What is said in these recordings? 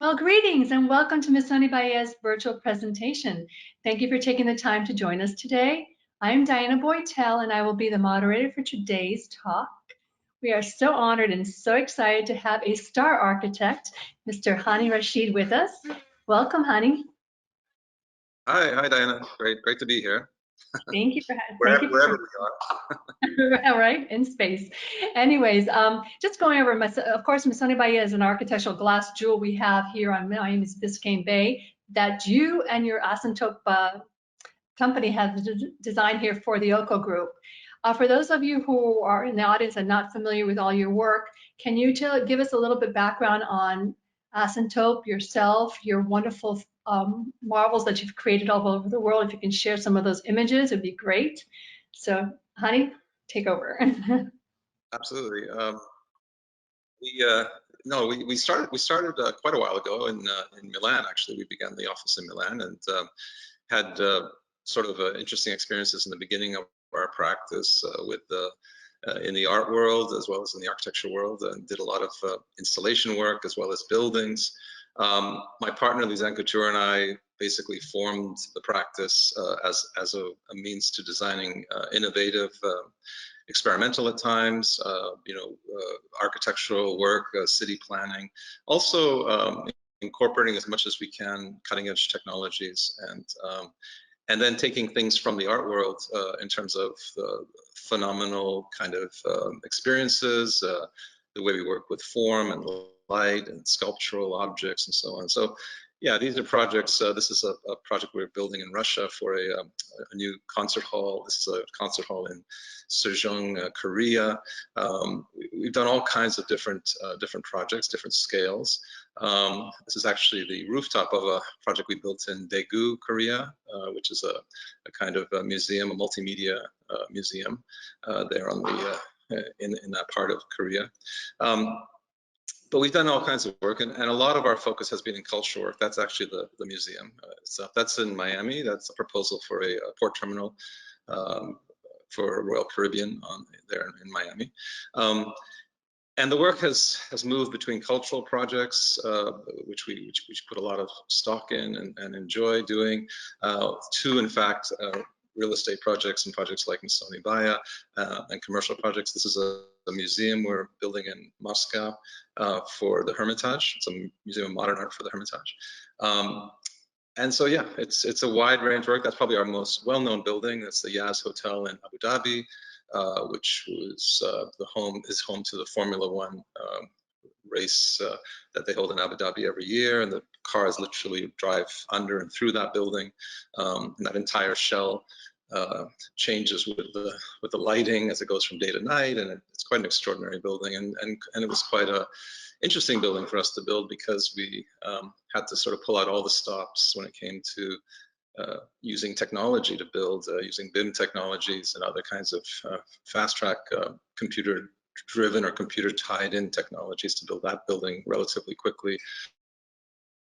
Well, greetings and welcome to Missoni Baia's virtual presentation. Thank you for taking the time to join us today. I'm Diana Boytel and I will be the moderator for today's talk. We are so honored and so excited to have a star architect, Mr. Hani Rashid, with us. Welcome, Hani. Hi, Diana. Great to be here. Thank you for wherever we are. All right, in space. Anyways, just going over, of course, Missoni Baia is an architectural glass jewel we have here on Miami's Biscayne Bay that you and your Asymptote company have designed here for the Oko Group. For those of you who are in the audience and not familiar with all your work, can you give us a little bit background on Asymptote, yourself, your wonderful marvels that you've created all over the world? If you can share some of those images, it'd be great. So, Hani, take over. Absolutely. We started quite a while ago in Milan. Actually, we began the office in Milan and had sort of interesting experiences in the beginning of our practice with in the art world as well as in the architecture world, and did a lot of installation work as well as buildings. My partner Lizanne Couture and I basically formed the practice as a means to designing innovative, experimental at times, architectural work, city planning, also incorporating as much as we can cutting edge technologies, and then taking things from the art world in terms of phenomenal kind of experiences, the way we work with form and light and sculptural objects and so on. So yeah, these are projects. This is a project we're building in Russia for a new concert hall. This is a concert hall in Sejong, Korea. We've done all kinds of different projects, different scales. This is actually the rooftop of a project we built in Daegu, Korea, which is a kind of a museum, a multimedia museum there on the in that part of Korea. But we've done all kinds of work, and a lot of our focus has been in cultural work. That's actually the museum itself. That's in Miami. That's a proposal for a port terminal for Royal Caribbean there in Miami. And the work has moved between cultural projects, which we put a lot of stock in and enjoy doing, to in fact real estate projects and projects like Missoni Baia and commercial projects. This is a museum we're building in Moscow for the Hermitage. It's a museum of modern art for the Hermitage. And so yeah, it's a wide range of work. That's probably our most well-known building. That's the Yas Hotel in Abu Dhabi, which was is home to the Formula One race that they hold in Abu Dhabi every year, and the cars literally drive under and through that building. And that entire shell changes with the lighting as it goes from day to night, and it's quite an extraordinary building. And it was quite a interesting building for us to build, because we had to sort of pull out all the stops when it came to using technology to build, using BIM technologies and other kinds of fast track computer driven or computer tied in technologies to build that building relatively quickly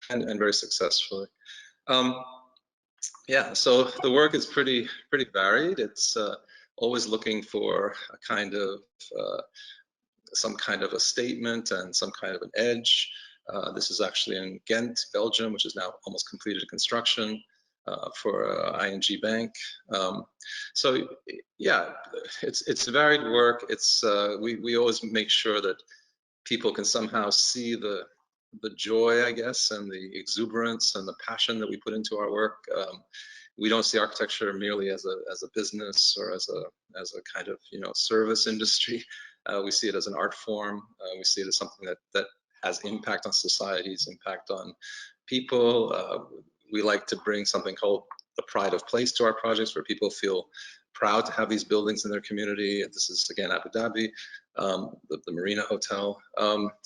and very successfully. Yeah, so the work is pretty varied. It's always looking for a kind of some kind of a statement and some kind of an edge. This is actually in Ghent, Belgium, which is now almost completed construction for ING Bank. So yeah, it's varied work. It's we always make sure that people can somehow see the joy, I guess, and the exuberance and the passion that we put into our work. We don't see architecture merely as a business or as a kind of service industry. We see it as an art form. We see it as something that has impact on societies, impact on people. We like to bring something called the pride of place to our projects, where people feel proud to have these buildings in their community. This is again Abu Dhabi, the Marina Hotel.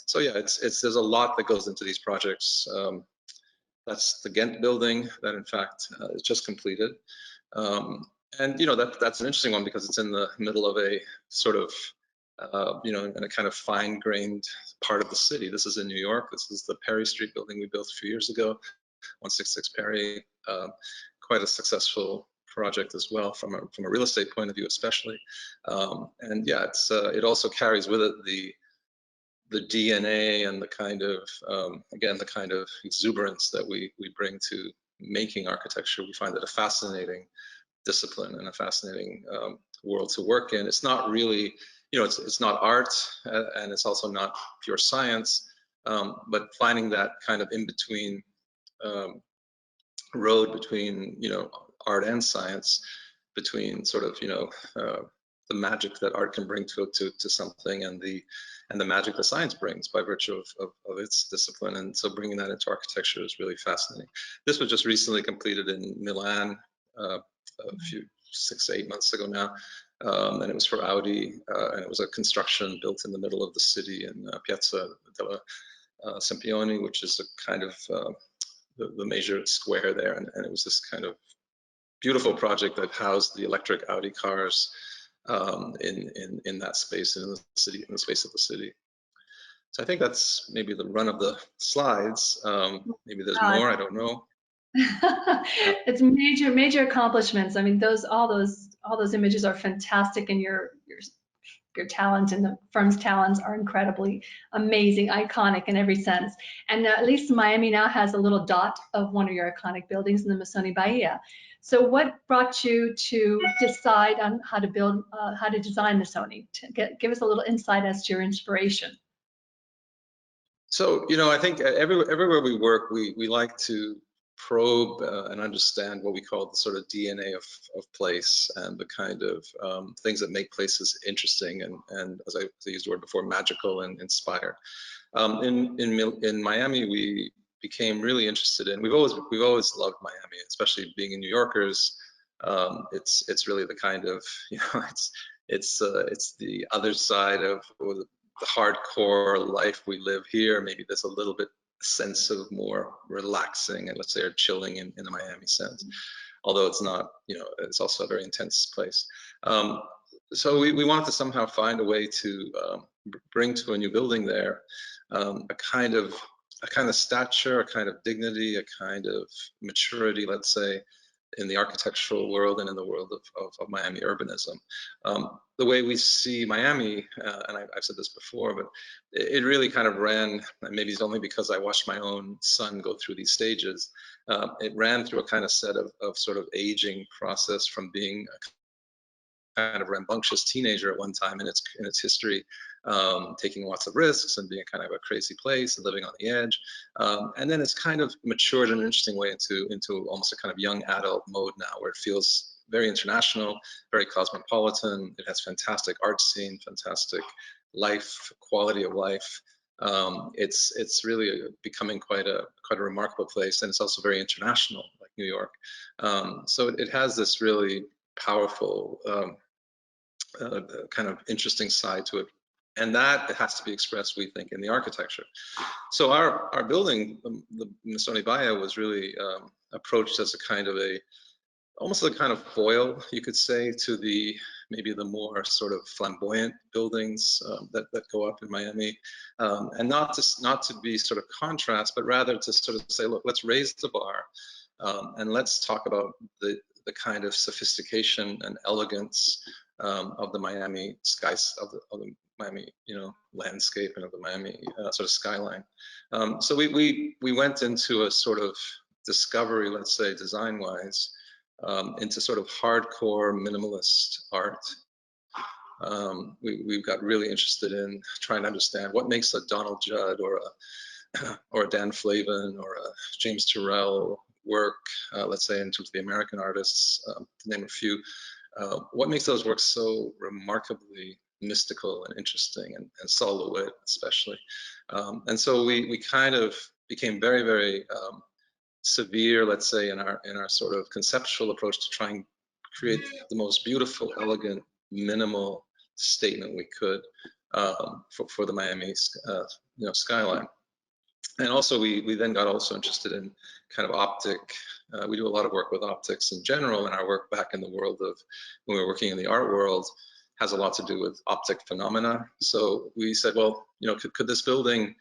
So yeah, there's a lot that goes into these projects. That's the Ghent building that in fact is just completed. And that's an interesting one, because it's in the middle of a sort of in a kind of fine-grained part of the city. This is in New York. This is the Perry Street building we built a few years ago, 166 Perry. Quite a successful project as well from a real estate point of view, especially. And yeah, it also carries with it the the DNA and the kind of, again, the kind of exuberance that we bring to making architecture. We find it a fascinating discipline and a fascinating world to work in. It's not really, it's not art, and it's also not pure science, but finding that kind of in-between road between, art and science, between sort of, the magic that art can bring to something, and the magic that science brings by virtue of its discipline. And so bringing that into architecture is really fascinating. This was just recently completed in Milan, a few 6-8 months ago now, and it was for Audi, and it was a construction built in the middle of the city in Piazza della Sempioni, which is a kind of the major square there, and it was this kind of beautiful project that housed the electric Audi cars in that space, in the city, in the space of the city. So I think that's maybe the run of the slides. Maybe there's more, I don't know. It's major accomplishments. I mean, all those images are fantastic, and your talent and the firm's talents are incredibly amazing, iconic in every sense. And at least Miami now has a little dot of one of your iconic buildings in the Missoni Baia. So what brought you to decide on how to design Missoni? Give us a little insight as to your inspiration. So, I think everywhere we work, we like to probe and understand what we call the sort of DNA of place, and the kind of things that make places interesting, and as I used the word before, magical and inspired. In Miami, we became really interested in. We've always loved Miami, especially being in New Yorkers. It's really the kind of, it's the other side of the hardcore life we live here. Maybe there's a little bit sense of more relaxing and, let's say, or chilling in the Miami sense, although it's not, it's also a very intense place. So we wanted to somehow find a way to bring to a new building there a kind of stature, a kind of dignity, a kind of maturity, let's say, in the architectural world and in the world of Miami urbanism. The way we see Miami, and I've said this before, but it really kind of ran, and maybe it's only because I watched my own son go through these stages, it ran through a kind of set of sort of aging process, from being a kind of rambunctious teenager at one time in its history, taking lots of risks and being kind of a crazy place and living on the edge, and then it's kind of matured in an interesting way into almost a kind of young adult mode now, where it feels very international, very cosmopolitan. It has fantastic art scene, fantastic life, quality of life. It's really becoming quite a remarkable place, and it's also very international, like New York. So it has this really powerful kind of interesting side to it, and that has to be expressed, we think, in the architecture. So our building, the Missoni Baia, was really approached as a kind of almost a kind of foil, you could say, to maybe the more sort of flamboyant buildings that go up in Miami, and not to be sort of contrast, but rather to sort of say, look, let's raise the bar, and let's talk about the kind of sophistication and elegance of the Miami skies, of the Miami, landscape, and of the Miami sort of skyline. So we went into a sort of discovery, let's say, design-wise, into sort of hardcore minimalist art. We've got really interested in trying to understand what makes a Donald Judd or a Dan Flavin or a James Turrell work, let's say, in terms of the American artists, to name a few. What makes those works so remarkably mystical and interesting, and silhouette especially. And so we kind of became very, very severe, let's say, in our sort of conceptual approach to try and create the most beautiful, elegant, minimal statement we could for the Miami skyline. And also we then got also interested in kind of optic. We do a lot of work with optics in general, and our work back in the world of when we were working in the art world has a lot to do with optic phenomena. So we said, well, could this building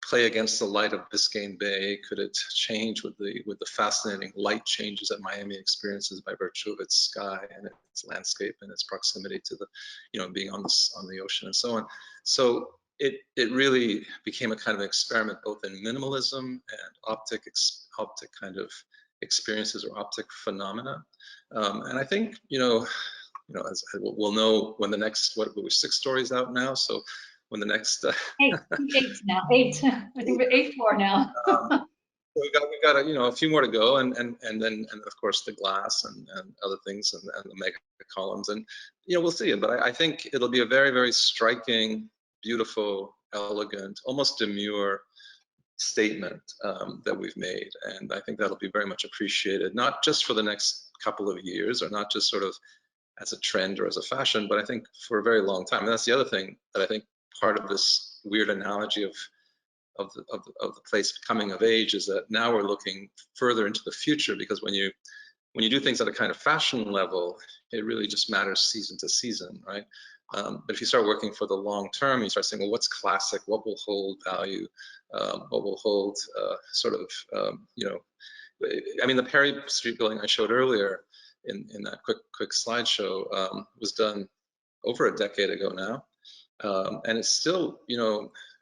play against the light of Biscayne Bay? Could it change with the fascinating light changes that Miami experiences by virtue of its sky and its landscape and its proximity to the, being on the ocean and so on? So it really became a kind of experiment both in minimalism and optic kind of experiences or optic phenomena. And I think, as we'll know when the next, what we're 6 stories out now, so when the next Eight, eight now, eight. I think we're eight floor now. so we got a few more to go, and of course the glass and other things and the mega columns, and we'll see. But I think it'll be a very, very striking, beautiful, elegant, almost demure statement that we've made, and I think that'll be very much appreciated, not just for the next couple of years, or not just sort of as a trend or as a fashion, but I think for a very long time. And that's the other thing that I think part of this weird analogy of the place coming of age is that now we're looking further into the future, because when you do things at a kind of fashion level, it really just matters season to season, right? But if you start working for the long term, you start saying, well, what's classic? What will hold value? What will hold sort of, I mean, the Perry Street building I showed earlier in that quick slideshow was done over a decade ago now. And it's still,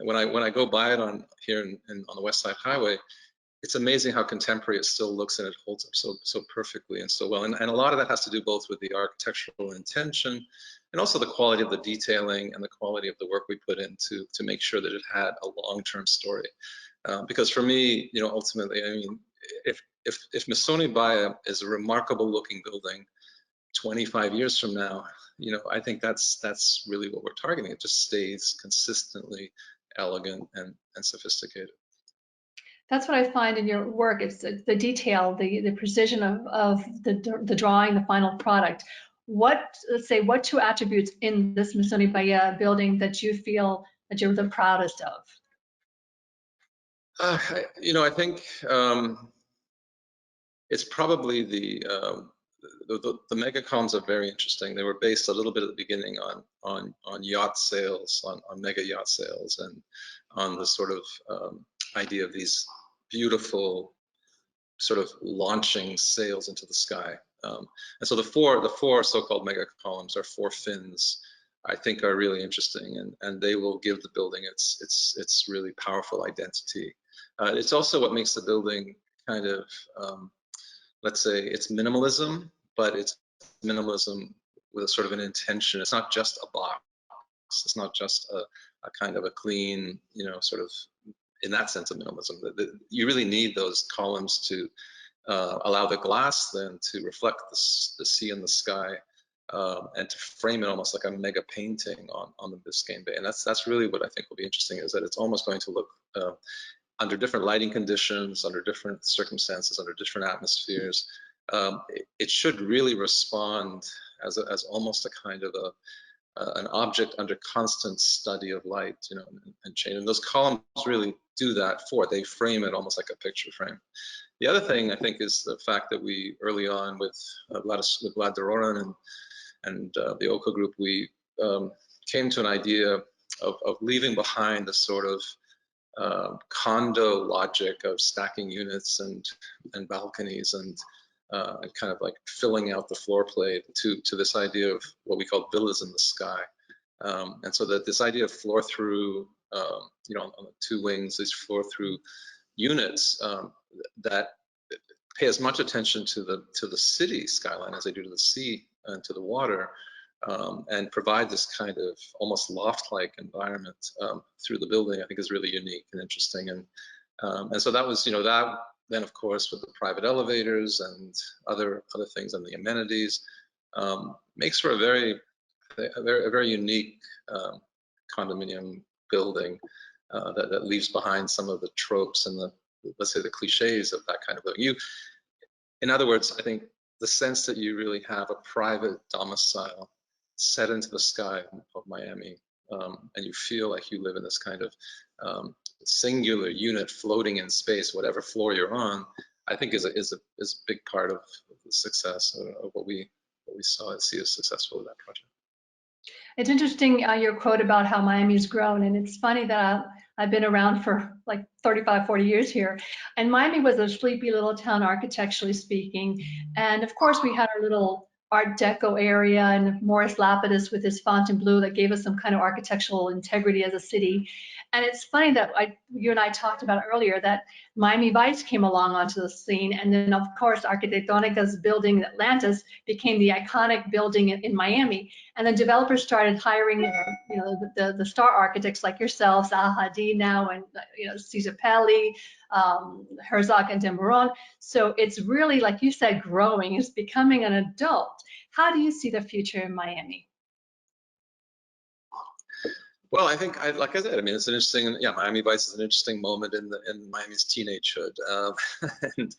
when I go by it on the West Side Highway, it's amazing how contemporary it still looks, and it holds up so perfectly and so well. And a lot of that has to do both with the architectural intention and also the quality of the detailing and the quality of the work we put in to make sure that it had a long-term story. Because for me, ultimately, I mean, if Missoni Baia is a remarkable looking building 25 years from now, I think that's really what we're targeting. It just stays consistently elegant and sophisticated. That's what I find in your work. It's the detail, the precision of the drawing, the final product. Let's say, what 2 attributes in this Missoni Baia building that you feel that you're the proudest of? I think it's probably the mega columns are very interesting. They were based a little bit at the beginning on yacht sales, on mega yacht sales, and on the sort of idea of these beautiful sort of launching sails into the sky. And so the four so-called mega columns are 4 fins. I think are really interesting, and they will give the building its really powerful identity. It's also what makes the building kind of, let's say, it's minimalism, but it's minimalism with a sort of an intention. It's not just a box. It's not just a kind of a clean, sort of, in that sense of minimalism. You really need those columns to allow the glass then to reflect the sea and the sky, and to frame it almost like a mega painting on the Biscayne Bay. And that's really what I think will be interesting, is that it's almost going to look under different lighting conditions, under different circumstances, under different atmospheres. It should really respond as almost a kind of an object under constant study of light, and change. And those columns really do that they frame it almost like a picture frame. The other thing I think is the fact that we early on with Vlad Dororan and the Oka group, we came to an idea of leaving behind the sort of condo logic of stacking units and balconies and kind of like filling out the floor plate to this idea of what we call villas in the sky. And so that this idea of floor through, on the 2 wings, these floor through units that pay as much attention to the city skyline as they do to the sea and to the water, and provide this kind of almost loft-like environment through the building, I think is really unique and interesting. And so that was, that then of course with the private elevators and other things and the amenities, makes for a very unique condominium building that leaves behind some of the tropes and let's say the cliches of that kind of building. In other words, I think the sense that you really have a private domicile set into the sky of Miami, and you feel like you live in this kind of singular unit floating in space, whatever floor you're on, I think is a big part of the success of what we see as successful with that project. It's interesting, your quote about how Miami's grown, and it's funny that I've been around for like 35, 40 years here, and Miami was a sleepy little town architecturally speaking, and of course we had our little Art Deco area, and Morris Lapidus with his Fontainebleau that gave us some kind of architectural integrity as a city. And it's funny that you and I talked about earlier that Miami Vice came along onto the scene, and then of course Arquitectonica's building Atlantis became the iconic building in Miami. And then developers started hiring, the star architects like yourselves, Zaha Hadid now, and Cesar Pelli, Herzog and Demeron. So it's really, like you said, growing. It's becoming an adult. How do you see the future in Miami? Well, I think, like I said, I mean, it's an interesting, yeah, Miami Vice is an interesting moment in Miami's teenagehood. And,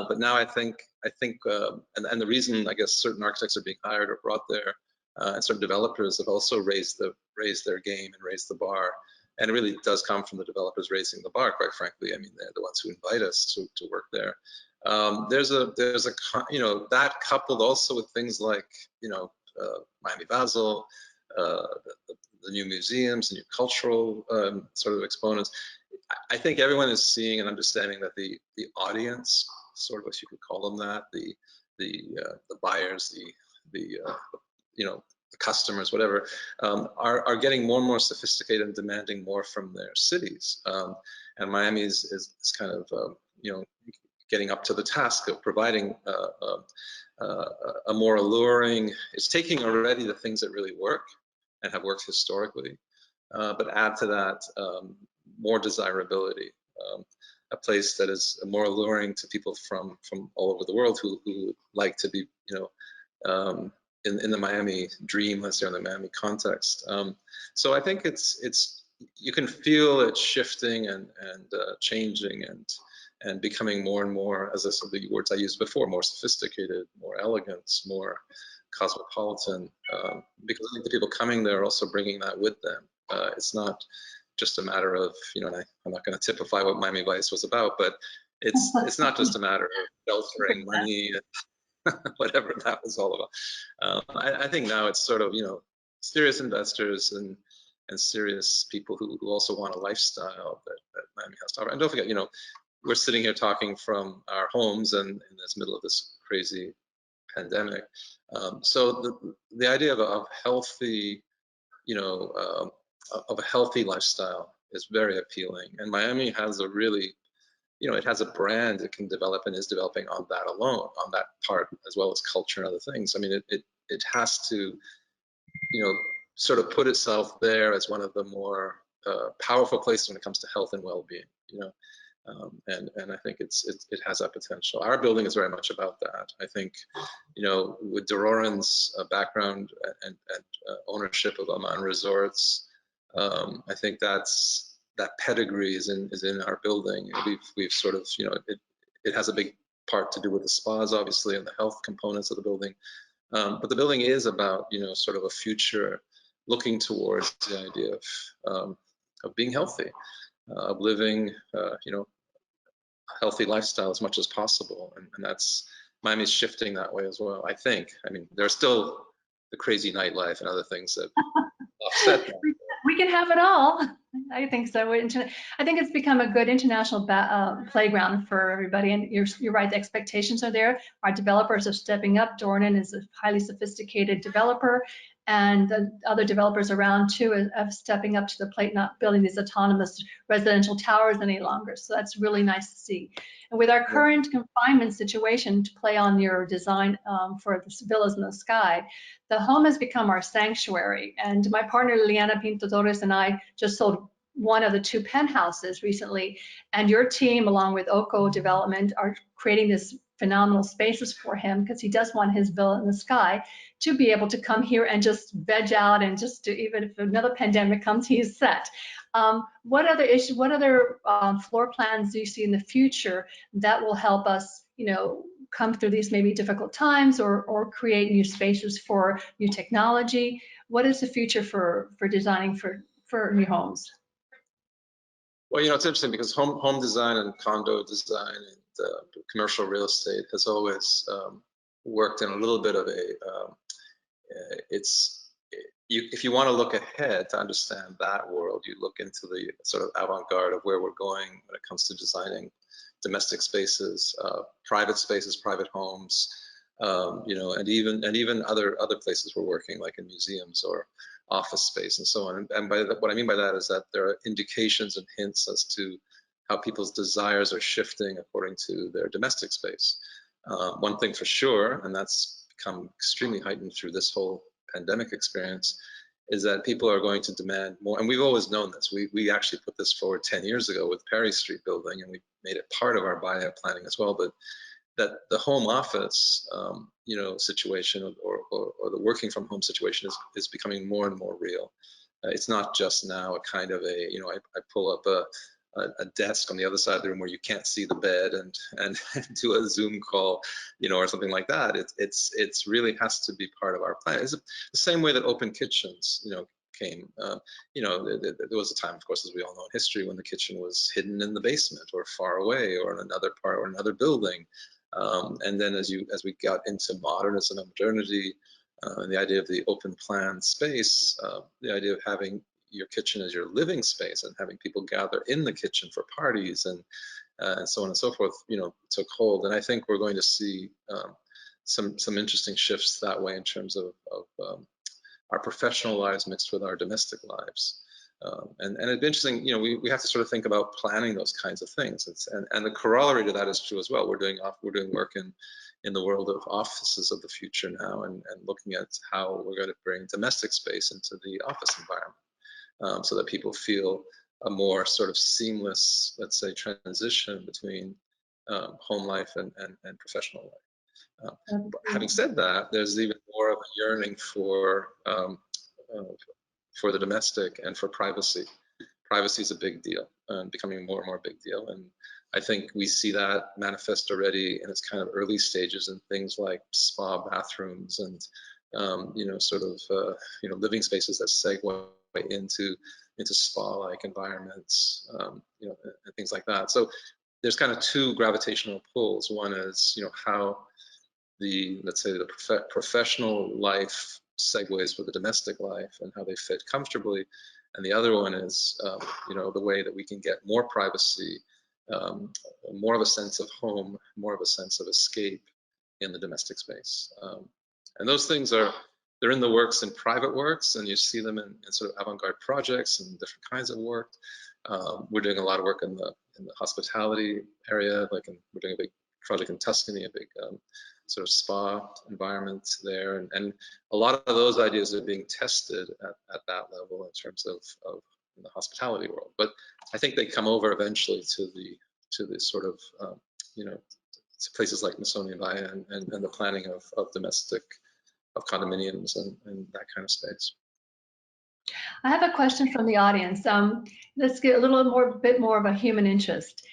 but now I think, and the reason I guess certain architects are being hired or brought there, and certain developers have also raised their game and raised the bar. And it really does come from the developers raising the bar, quite frankly. I mean, they're the ones who invite us to work there. There's a that coupled also with things like Miami Basel, the new museums, the new cultural sort of exponents. I think everyone is seeing and understanding that the audience, sort of what you could call them, that the buyers, the customers, whatever, are getting more and more sophisticated and demanding more from their cities. And Miami is kind of getting up to the task of providing a more alluring. It's taking already the things that really work and have worked historically, but add to that more desirability. A place that is more alluring to people from all over the world who like to be, in the Miami dream, let's say, in the Miami context. So I think it's you can feel it shifting and changing and becoming more and more, as I said, the words I used before, more sophisticated, more elegant, more cosmopolitan, because I think the people coming there are also bringing that with them. It's not just a matter of, and I'm not going to typify what Miami Vice was about, but it's not just a matter of sheltering money and whatever that was all about. I think now it's sort of, serious investors and serious people who also want a lifestyle that Miami has to offer. And don't forget, we're sitting here talking from our homes and in this middle of this crazy pandemic. So the idea of a healthy, of a healthy lifestyle is very appealing. And Miami has a really, it has a brand it can develop and is developing on that alone, on that part, as well as culture and other things. I mean, it has to, sort of put itself there as one of the more powerful places when it comes to health and well-being, and I think it has that potential. Our building is very much about that. I think, with Deroran's background and ownership of Aman Resorts, I think that pedigree is in our building. We've sort of, it has a big part to do with the spas, obviously, and the health components of the building. But the building is about, sort of a future looking towards the idea of being healthy, of living, a healthy lifestyle as much as possible. And that's, Miami's shifting that way as well, I think. I mean, there's still the crazy nightlife and other things that offset that. We can have it all. I think so. I think it's become a good international playground for everybody. And you're right, the expectations are there. Our developers are stepping up. Dornan is a highly sophisticated developer, and the other developers around too are stepping up to the plate, not building these autonomous residential towers any longer. So that's really nice to see. And with our current confinement situation, to play on your design for the villas in the sky, the home has become our sanctuary. And my partner Liliana Pinto Torres and I just sold one of the 2 penthouses recently. And your team, along with Oko Development, are creating this phenomenal spaces for him because he does want his villa in the sky to be able to come here and just veg out and just to, even if another pandemic comes, he's set. What other floor plans do you see in the future that will help us, come through these maybe difficult times or create new spaces for new technology? What is the future for designing for new homes? Well, it's interesting because home design and condo design and commercial real estate has always worked in a little bit of a, if you want to look ahead to understand that world, you look into the sort of avant-garde of where we're going when it comes to designing domestic spaces, private homes, You know, and even other places we're working, like in museums or office space and so on. And by what I mean by that is that there are indications and hints as to how people's desires are shifting according to their domestic space. One thing for sure, and that's become extremely heightened through this whole pandemic experience, is that people are going to demand more. And we've always known this. We actually put this forward 10 years ago with Perry Street building, and we made it part of our Baia planning as well. But that the home office, you know, situation or the working from home situation is becoming more and more real. It's not just now a kind of a, you know, I pull up a desk on the other side of the room where you can't see the bed and do a Zoom call, you know, or something like that. It's really has to be part of our plan. It's the same way that open kitchens, you know, came. You know, there was a time, of course, as we all know in history, when the kitchen was hidden in the basement or far away or in another part or another building. And then as we got into modernism and modernity, and the idea of the open plan space, the idea of having your kitchen as your living space and having people gather in the kitchen for parties and so on and so forth, you know, took hold. And I think we're going to see some interesting shifts that way in terms of our professional lives mixed with our domestic lives. And it'd be interesting, you know, we have to sort of think about planning those kinds of things. And the corollary to that is true as well. We're doing work in the world of offices of the future now, and looking at how we're going to bring domestic space into the office environment, so that people feel a more sort of seamless, let's say, transition between home life and professional life. Having said that, there's even more of a yearning for the domestic and for privacy. Privacy is a big deal, and becoming more and more a big deal. And I think we see that manifest already in its kind of early stages in things like spa bathrooms and you know, sort of you know, living spaces that segue into spa-like environments, you know, and things like that. So there's kind of two gravitational pulls. One is, you know, how let's say the professional life segues with the domestic life and how they fit comfortably. And the other one is, you know, the way that we can get more privacy, more of a sense of home, more of a sense of escape in the domestic space. And those things they're in the works in private works, and you see them in sort of avant-garde projects and different kinds of work. We're doing a lot of work in the hospitality area, like we're doing a big project in Tuscany, a big sort of spa environment there, and a lot of those ideas are being tested at that level in terms of the hospitality world. But I think they come over eventually to the sort of you know, to places like Missoni and Baia and the planning of domestic, of condominiums and that kind of space. I have a question from the audience. Let's get a bit more of a human interest.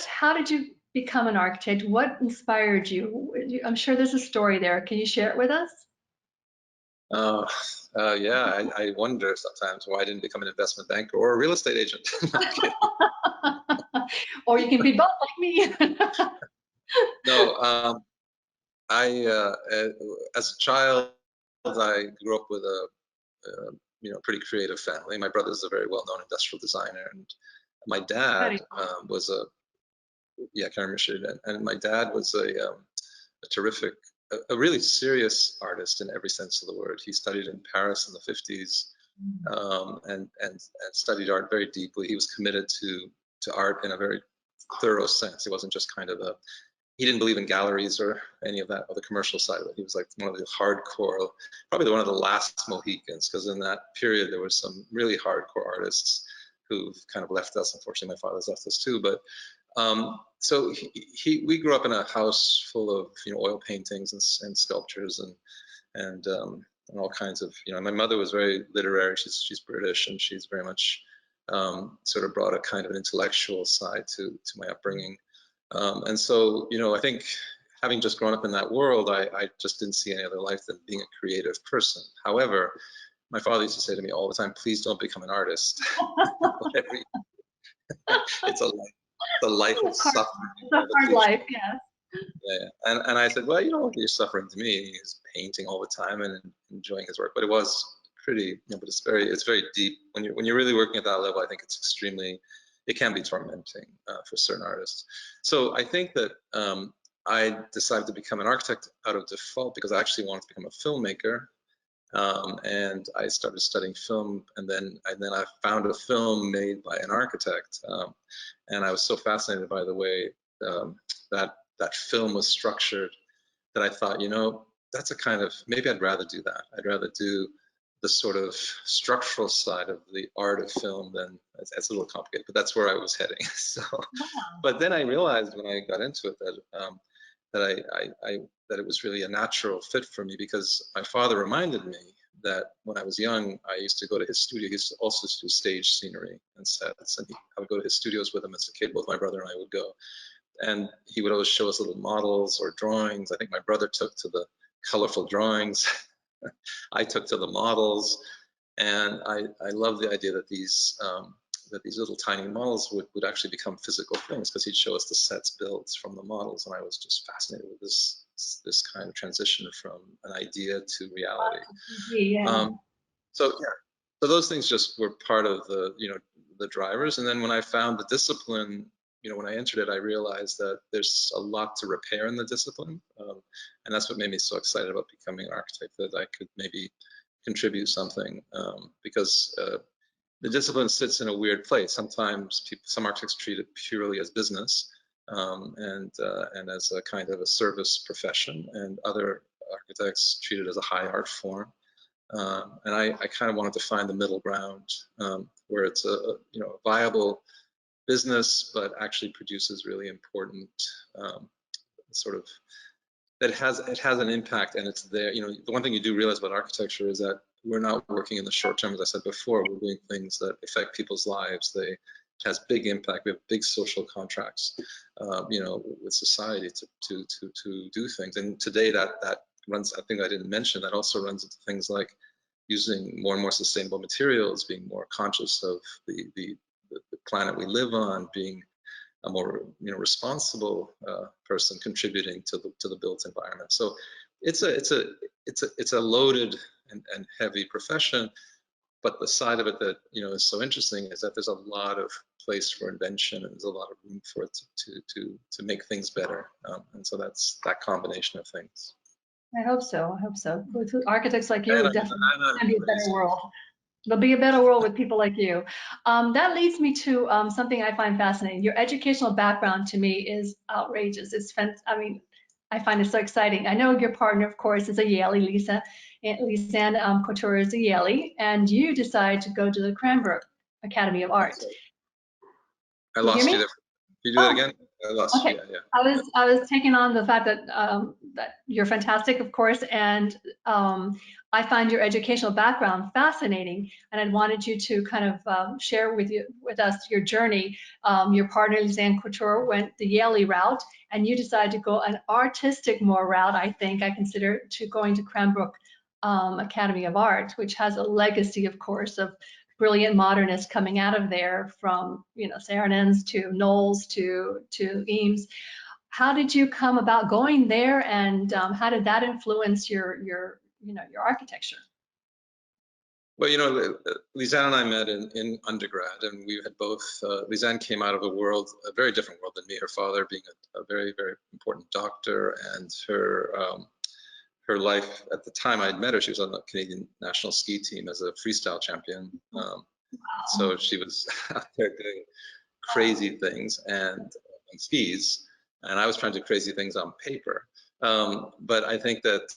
How did you become an architect? What inspired you? I'm sure there's a story there. Can you share it with us? Yeah, I wonder sometimes why I didn't become an investment banker or a real estate agent. Or you can be both like me. No, as a child, I grew up with a you know, pretty creative family. My brother's a very well-known industrial designer, and my dad was Karen Rashid, and my dad was a terrific, a really serious artist in every sense of the word. He studied in Paris in the 50s, and studied art very deeply. He was committed to art in a very thorough sense. He wasn't just kind of he didn't believe in galleries or any of that, or the commercial side of it. He was like one of the hardcore, probably one of the last Mohicans, because in that period there was some really hardcore artists who've kind of left us. Unfortunately, my father's left us too. But so we grew up in a house full of, you know, oil paintings and sculptures and all kinds of, you know. My mother was very literary. She's British, and she's very much sort of brought a kind of an intellectual side to my upbringing. And so, you know, I think having just grown up in that world, I just didn't see any other life than being a creative person. However, my father used to say to me all the time, please don't become an artist. It's a life of suffering. It's a hard life, yes. Yeah. And I said, well, you know, he's suffering to me. He's painting all the time and enjoying his work. But it was pretty, you know, but it's very deep. When you're really working at that level, I think it can be tormenting for certain artists. So I think that I decided to become an architect out of default because I actually wanted to become a filmmaker. And I started studying film, and then I found a film made by an architect, and I was so fascinated by the way that film was structured that I thought, you know, that's a kind of, maybe I'd rather do that. I'd rather do the sort of structural side of the art of film than, it's a little complicated, but that's where I was heading. So, but then I realized when I got into it that it was really a natural fit for me, because my father reminded me that when I was young, I used to go to his studio. He used to also do stage scenery and sets, and I would go to his studios with him as a kid. Both my brother and I would go, and he would always show us little models or drawings. I think my brother took to the colorful drawings. I took to the models, and I love the idea that these little tiny models would actually become physical things, because he'd show us the sets built from the models, and I was just fascinated with this kind of transition from an idea to reality. Yeah. So yeah, so those things just were part of the, you know, the drivers. And then when I found the discipline, you know, when I entered it, I realized that there's a lot to repair in the discipline, and that's what made me so excited about becoming an architect, that I could maybe contribute something, because the discipline sits in a weird place. Sometimes some architects treat it purely as business, and as a kind of a service profession, and other architects treat it as a high art form. And I kind of wanted to find the middle ground, where it's you know, a viable business, but actually produces really important, sort of, that it has an impact, and it's there. You know, the one thing you do realize about architecture is that we're not working in the short term. As I said before, we're doing things that affect people's lives. It has big impact. We have big social contracts, you know, with society to do things. And today that runs, I think I didn't mention, that also runs into things like using more and more sustainable materials, being more conscious of the planet we live on, being a more, you know, responsible person contributing to the built environment. So it's a loaded and heavy profession, but the side of it that, you know, is so interesting is that there's a lot of place for invention, and there's a lot of room for it to make things better, and so that's that combination of things. I hope so. I hope so. With architects like you, And it I'm, definitely and I'm can be a better crazy. world. There'll be a better world with people like you. That leads me to something I find fascinating. Your educational background to me is outrageous. I mean, I find it so exciting. I know your partner, of course, is a Yaley, Lisanne Couture is a Yaley, and you decide to go to the Cranbrook Academy of Art. I You hear lost you me? there. Can you do that Oh, again? I lost you. okay. Yeah, yeah. I was taking on the fact that that you're fantastic, of course, and I find your educational background fascinating, and I wanted you to kind of share with us your journey. Your partner, Lisanne Couture, went the Yale route, and you decided to go an artistic more route. I think I consider to going to Cranbrook Academy of Art, which has a legacy, of course, of brilliant modernists coming out of there, from Saarinen to Knowles to Eames. How did you come about going there, and how did that influence your architecture? Well, you know, Lisanne and I met in undergrad, and we had both, Lisanne came out of a world, a very different world than me, her father being a very, very important doctor, and her life at the time I'd met her, she was on the Canadian national ski team as a freestyle champion. Wow. So she was out there doing crazy things and on skis, and I was trying to do crazy things on paper. But I think that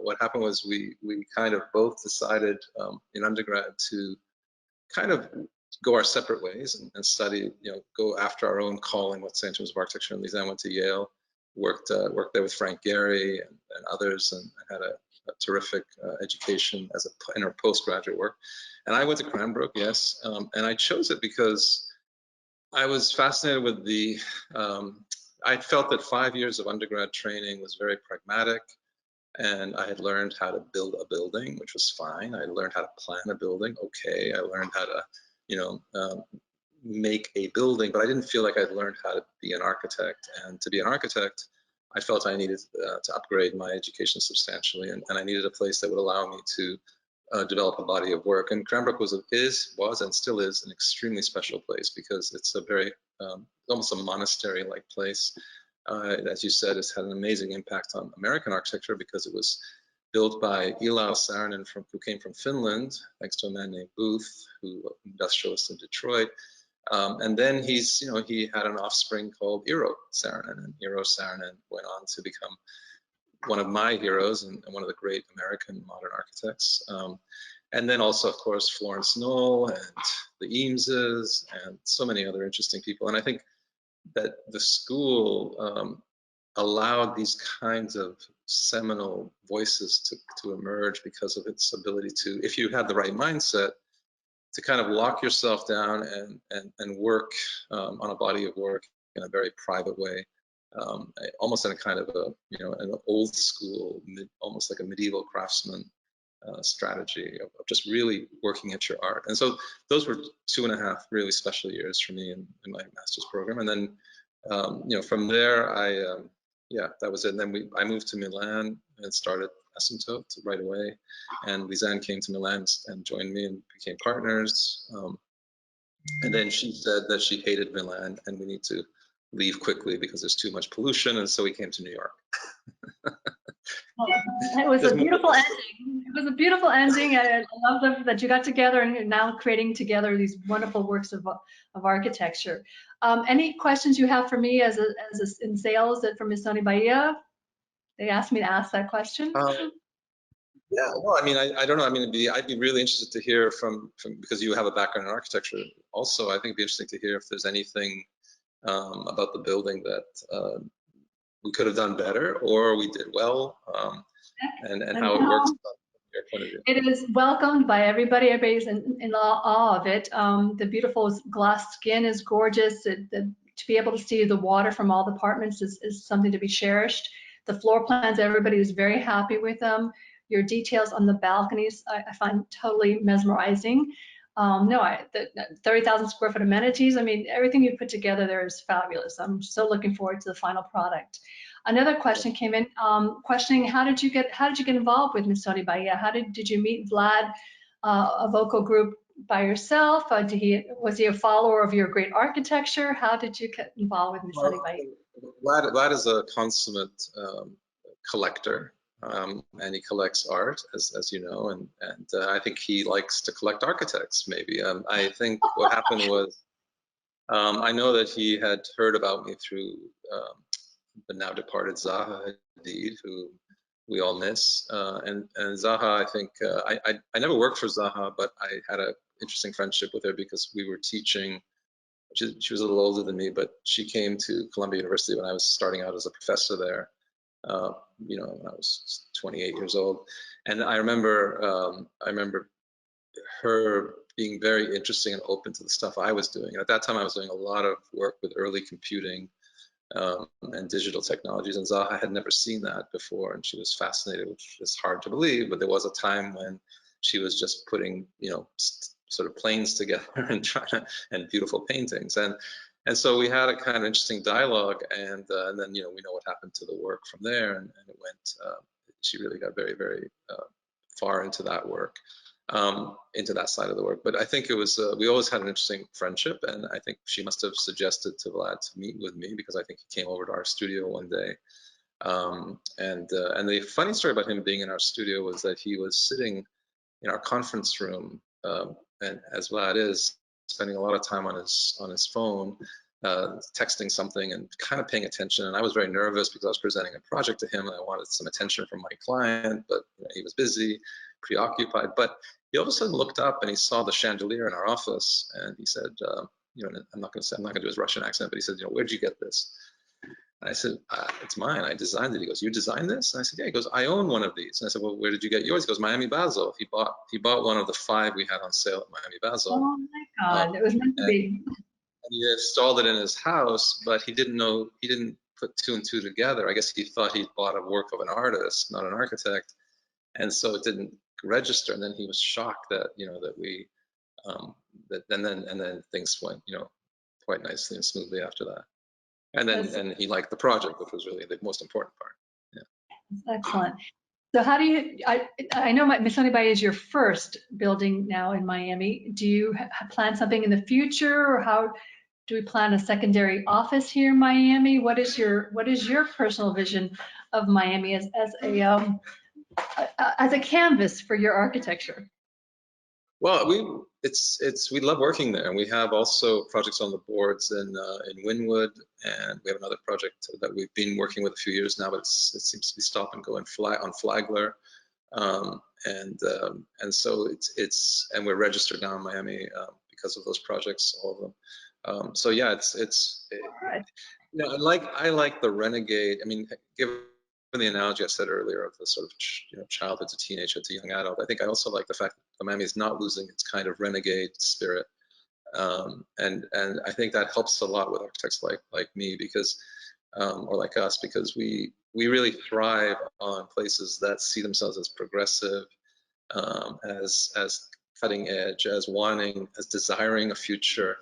what happened was we kind of both decided in undergrad to kind of go our separate ways and study, you know, go after our own calling, let's say, in terms of architecture. And Lisanne went to Yale, worked there with Frank Gehry and others, and had a terrific education in her postgraduate work. And I went to Cranbrook, yes, and I chose it because I was fascinated with I felt that 5 years of undergrad training was very pragmatic, and I had learned how to build a building, which was fine. I learned how to plan a building, okay. I learned how to, you know, make a building, but I didn't feel like I'd learned how to be an architect. And to be an architect, I felt I needed to upgrade my education substantially, and I needed a place that would allow me to develop a body of work. And Cranbrook was and still is an extremely special place, because it's a very almost a monastery-like place. as you said, has had an amazing impact on American architecture because it was built by Ilao Saarinen, who came from Finland, thanks to a man named Booth, who industrialist in Detroit. And then he had an offspring called Eero Saarinen, and Eero Saarinen went on to become one of my heroes and one of the great American modern architects. And then also, of course, Florence Knoll and the Eameses and so many other interesting people. And I think that the school allowed these kinds of seminal voices to emerge because of its ability to, if you had the right mindset, to kind of lock yourself down and work on a body of work in a very private way, almost in a kind of an old school, almost like a medieval craftsman strategy of just really working at your art. And so those were 2.5 really special years for me in my master's program. And then, from there, that was it. And then I moved to Milan and started Asymptote right away. And Lisanne came to Milan and joined me and became partners. And then she said that she hated Milan and we need to leave quickly because there's too much pollution. And so we came to New York. It was a beautiful ending. It was a beautiful ending. I love that you got together and you're now creating together these wonderful works of architecture. Any questions you have for me as in sales that from Missoni Baia? They asked me to ask that question. Yeah, well, I mean, I don't know. I mean, I'd be really interested to hear from because you have a background in architecture. Also, I think it'd be interesting to hear if there's anything about the building that we could have done better or we did well, and how it works from your point of view. It is welcomed by everybody. Everybody's in awe of it. The beautiful glass skin is gorgeous. To be able to see the water from all the apartments is something to be cherished. The floor plans, everybody is very happy with them. Your details on the balconies, I find totally mesmerizing. The 30,000 square foot amenities, I mean, everything you put together there is fabulous. I'm so looking forward to the final product. Another question came in, questioning how did you get involved with Missoni Baia? How did you meet Vlad, a vocal group by yourself? Was he a follower of your great architecture? How did you get involved with Missoni Baia? Vlad is a consummate collector. And he collects art, as you know, and I think he likes to collect architects, maybe. I think what happened was, I know that he had heard about me through the now departed Zaha Hadid, who we all miss. And Zaha, I think, I never worked for Zaha, but I had an interesting friendship with her because we were teaching. She was a little older than me, but she came to Columbia University when I was starting out as a professor there. When I was 28 years old, and I remember her being very interesting and open to the stuff I was doing. And at that time, I was doing a lot of work with early computing and digital technologies, and Zaha had never seen that before, and she was fascinated, which is hard to believe, but there was a time when she was just putting, sort of planes together and beautiful paintings, and so we had a kind of interesting dialogue, and then we know what happened to the work from there, and it went. She really got very, very far into that work, into that side of the work. But I think it was we always had an interesting friendship, and I think she must have suggested to Vlad to meet with me because I think he came over to our studio one day. And the funny story about him being in our studio was that he was sitting in our conference room, and as Vlad is, spending a lot of time on his phone, texting something and kind of paying attention. And I was very nervous because I was presenting a project to him and I wanted some attention from my client, but he was busy, preoccupied. But he all of a sudden looked up and he saw the chandelier in our office, and he said, I'm not going to do his Russian accent, but he said, where'd you get this? And I said, it's mine. I designed it. He goes, you designed this? And I said, yeah. He goes, I own one of these. And I said, well, where did you get yours? He goes, Miami Basel. He bought one of the 5 we had on sale at Miami Basel. Oh my God, it was meant to be. And he installed it in his house, but he didn't put 2 and 2 together. I guess he thought he'd bought a work of an artist, not an architect, and so it didn't register. And then he was shocked that that we and then things went quite nicely and smoothly after that. And then he liked the project, which was really the most important part. Yeah. Excellent. So how do you? I know Missoni Baia is your first building now in Miami. Do you plan something in the future, or how? do we plan a secondary office here in Miami? What is your personal vision of Miami as a canvas for your architecture? Well, we love working there, and we have also projects on the boards in Wynwood, and we have another project that we've been working with a few years now, but it seems to be stop and go on Flagler, and so and we're registered now in Miami because of those projects, all of them. So yeah, I like the renegade. I mean, given the analogy I said earlier of the sort of childhood to teenager to young adult, I think I also like the fact that Miami is not losing its kind of renegade spirit, and I think that helps a lot with architects like me because or like us, because we really thrive on places that see themselves as progressive, as cutting edge, as desiring a future.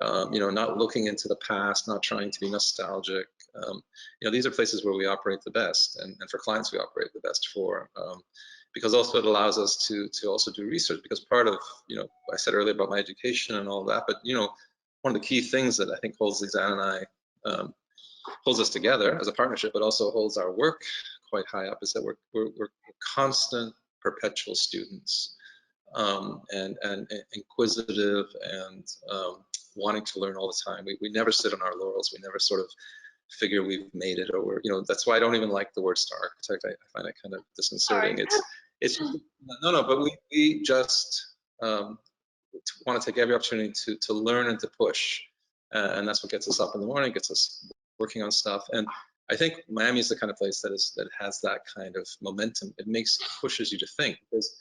Not looking into the past, not trying to be nostalgic. These are places where we operate the best, and for clients we operate the best for, because also it allows us to also do research. Because part of, I said earlier about my education and all that, but one of the key things that I think holds Lizanne and I holds us together as a partnership, but also holds our work quite high up, is that we're constant, perpetual students, and inquisitive and wanting to learn all the time. We never sit on our laurels. We never sort of figure we've made it, or that's why I don't even like the word star architect. I find it kind of disconcerting. It's just, no, but we just want to take every opportunity to learn and to push, and that's what gets us up in the morning, gets us working on stuff. And I think Miami is the kind of place that has that kind of momentum. It pushes you to think, because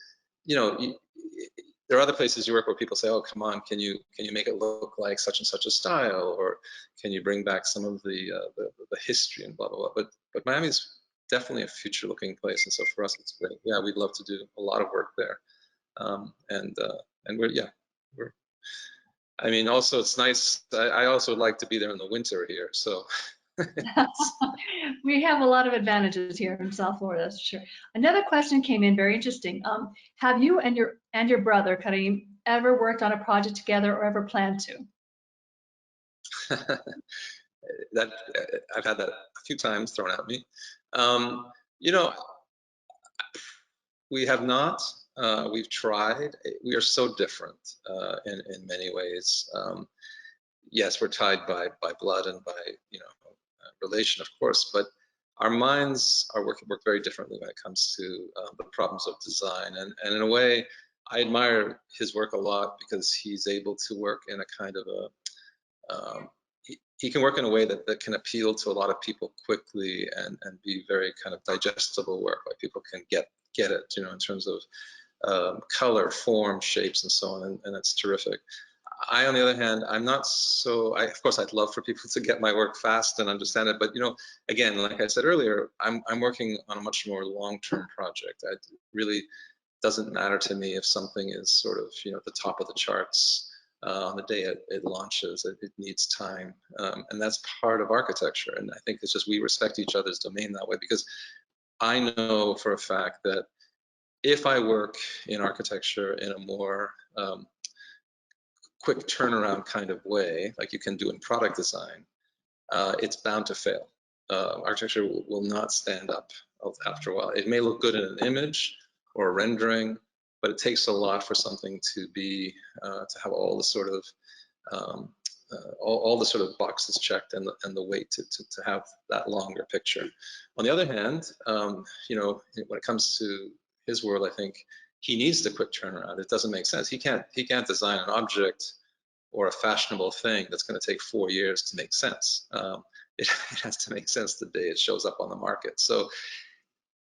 there are other places you work where people say, oh, come on, can you make it look like such and such a style, or can you bring back some of the history and blah blah blah. But Miami's definitely a future looking place, and so for us it's great. Yeah, we'd love to do a lot of work there, and we're I mean, also it's nice. I also would like to be there in the winter here, so. We have a lot of advantages here in South Florida, that's for sure. Another question came in, very interesting. Have you and your brother, Karim, ever worked on a project together or ever planned to? That I've had that a few times thrown at me. We have not. We've tried. We are so different in many ways. Yes, we're tied by blood and by relation, of course, but our minds work very differently when it comes to the problems of design. And in a way, I admire his work a lot because he's able to work in a kind of he can work in a way that can appeal to a lot of people quickly and be very kind of digestible work, like people can get it, in terms of color, form, shapes, and so on, and that's terrific. I, on the other hand, I'm not so. Of course, I'd love for people to get my work fast and understand it, but again, like I said earlier, I'm working on a much more long-term project. It really doesn't matter to me if something is sort of at the top of the charts on the day it launches. It needs time, and that's part of architecture. And I think it's just we respect each other's domain that way, because I know for a fact that if I work in architecture in a more quick turnaround kind of way, like you can do in product design, it's bound to fail. Architecture will not stand up after a while. It may look good in an image or a rendering, but it takes a lot for something to be to have all the sort of all the sort of boxes checked and the weight to have that longer picture. On the other hand, when it comes to his world, I think he needs the quick turnaround. It doesn't make sense. He can't design an object or a fashionable thing that's going to take 4 years to make sense. It has to make sense the day it shows up on the market. So,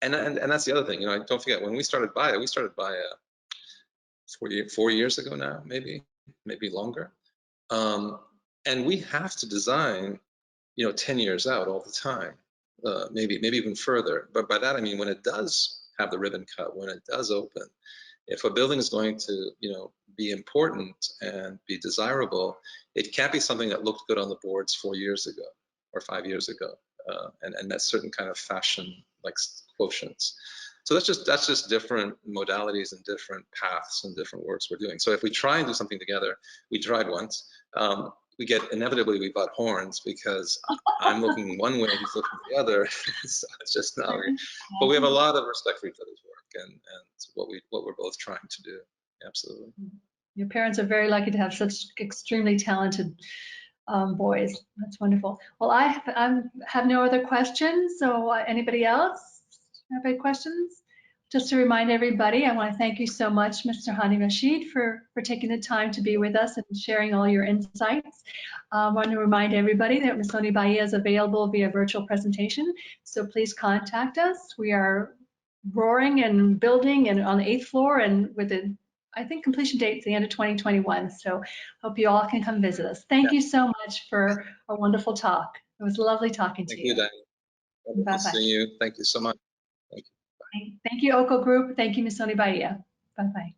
and that's the other thing. Don't forget, when we started Baia 4 years ago now, maybe longer. And we have to design, 10 years out all the time, maybe even further. But by that I mean when it does have the ribbon cut, when it does open, if a building is going to, be important and be desirable, it can't be something that looked good on the boards 4 years ago or 5 years ago, and met certain kind of fashion like quotients. So that's just different modalities and different paths and different works we're doing. So if we try and do something together, we tried once. inevitably we butt horns because I'm looking one way and he's looking the other. So it's just not. But we have a lot of respect for each other's work and what we're both trying to do. Absolutely. Your parents are very lucky to have such extremely talented boys. That's wonderful. Well, I have no other questions. So anybody else have any questions? Just to remind everybody, I want to thank you so much, Mr. Hani Rashid, for taking the time to be with us and sharing all your insights. I want to remind everybody that Missoni Baia is available via virtual presentation. So please contact us. We are roaring and building and on the 8th floor and with a I think completion date is the end of 2021. So hope you all can come visit us. Thank you so much for a wonderful talk. It was lovely talking to you. Thank you, Diane. Wonderful seeing you. Thank you so much. Thank you. Thank you, Oko Group. Thank you, Missoni Baia. Bye-bye.